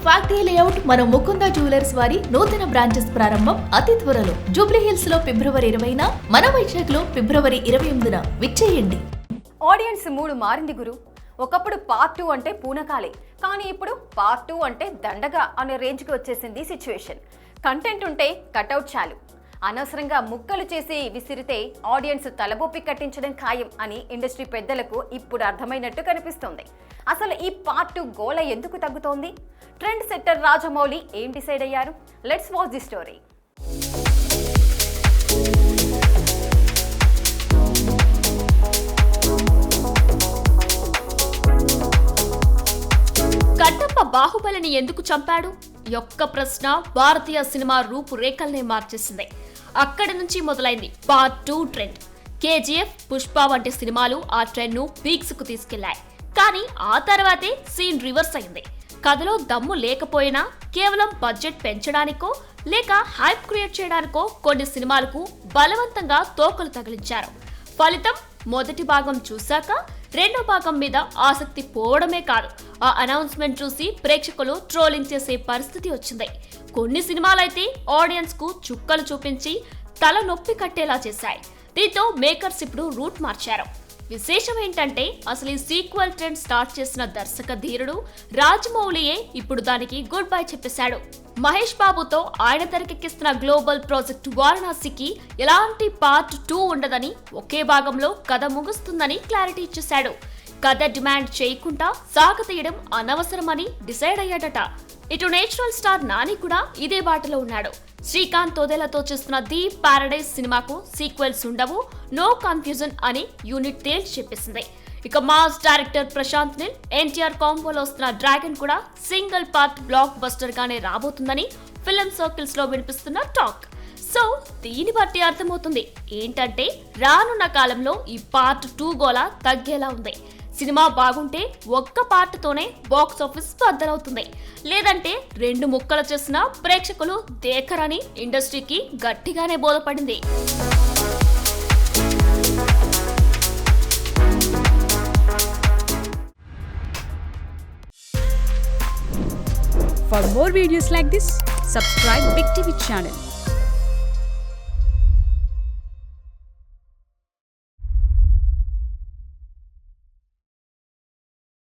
Factory layout మన Mukunda jewellers వారి నూతన బ్రాంచెస్ ప్రారంభం అతి త్వరలో జూబ్లీ హిల్స్ లో ఫిబ్రవరి 20న, మన వైజాగ్ లో ఫిబ్రవరి 28న విచ్చేయండి. ఆడియన్స్ మూడు మారింది గురు. ఒకప్పుడు పార్ట్ 2 అంటే పూనకాలే, కానీ ఇప్పుడు పార్ట్ 2 అంటే దండగా అనే రేంజ్కి వచ్చేసింది సిచ్యువేషన్. కంటెంట్ ఉంటే కటౌట్ చాలు. అనవసరంగా ముక్కలు చేసి విసిరితే ఆడియన్స్ తలబొప్పి కట్టించడం ఖాయం అని ఇండస్ట్రీ పెద్దలకు ఇప్పుడు అర్థమైనట్టు కనిపిస్తోంది. అసలు ఈ పార్ట్ 2 గోల ఎందుకు తగ్గుతోంది? ట్రెండ్ సెట్టర్ రాజమౌళి ఏం డిసైడ్ అయ్యారు? Let's watch the story. Kattappa బాహుబలిని ఎందుకు చంపాడు? యొక్క ప్రశ్న భారతీయ సినిమా రూపురేఖల్నే మార్చేసింది. అక్కడి నుంచి మొదలైంది పార్ట్ 2 ట్రెండ్. కేజీఎఫ్, పుష్ప వంటి సినిమాలు ఆ ట్రెండ్ ను పీక్స్ కు తీసుకెళ్లాయి. కానీ ఆ తర్వాతే సీన్ రివర్స్ అయింది. కథలో దమ్ము లేకపోయినా కేవలం బడ్జెట్ పెంచడానికో లేక హైప్ క్రియేట్ చేయడానికో కొన్ని సినిమాలకు బలవంతంగా తోకలు తగిలించారు. ఫలితం మొదటి భాగం చూశాక రెండో భాగం మీద ఆసక్తి పోవడమే కాదు, ఆ అనౌన్స్మెంట్ చూసి ప్రేక్షకులు ట్రోలింగ్ చేసే పరిస్థితి వచ్చింది. కొన్ని సినిమాలైతే ఆడియన్స్ కు చుక్కలు చూపించి తల నొప్పి కట్టేలా చేశాయి. దీంతో మేకర్స్ ఇప్పుడు రూట్ మార్చారు. విశేషం ఏంటంటే అసలు ఈ సీక్వెల్ ట్రెండ్ స్టార్ట్ చేసిన దర్శక ధీరుడు రాజమౌళియే ఇప్పుడు దానికి గుడ్ బై చెప్పేశాడు. మహేష్ బాబుతో ఆయన తెరకెక్కిస్తున్న గ్లోబల్ ప్రాజెక్ట్ వారణాసికి ఎలాంటి పార్ట్ 2 ఉండదని, ఒకే భాగంలో కథ ముగుస్తుందని క్లారిటీ ఇచ్చేశాడు. కథ డిమాండ్ చేయకుండా సాగతీయడం అనవసరమని డిసైడ్ అయ్యాడట. ఇటు నేచురల్ స్టార్ నాని కూడా ఇదే బాటలో ఉన్నాడు. శ్రీకాంత్ తోదేలతో చేస్తున్న ది పారడైజ్ సినిమాకు సీక్వెల్స్ ఉండవు, నో కన్ఫ్యూజన్ అని యూనిట్ తేల్చి చెప్పేసింది. ఇక మాస్ డైరెక్టర్ ప్రశాంత్ నీల్, ఎన్టీఆర్ కాంబోలో వస్తున్న డ్రాగన్ కూడా సింగిల్ పార్ట్ బ్లాక్ బస్టర్ గానే రాబోతుందని ఫిల్మ్ సర్కిల్స్ లో వినిపిస్తున్న టాక్. సో దీన్ని బట్టి అర్థమవుతుంది ఏంటంటే రానున్న కాలంలో ఈ పార్ట్ 2 గోల తగ్గేలా ఉంది. సినిమా బాగుంటే ఒక్క పార్ట్తోనే బాక్స్ ఆఫీస్ బద్దలవుతుంది. లేదంటే 2 ముక్కలు చేసిన ప్రేక్షకులు దేకరని ఇండస్ట్రీకి గట్టిగానే బోధపడింది. For more videos like this, subscribe Big TV channel.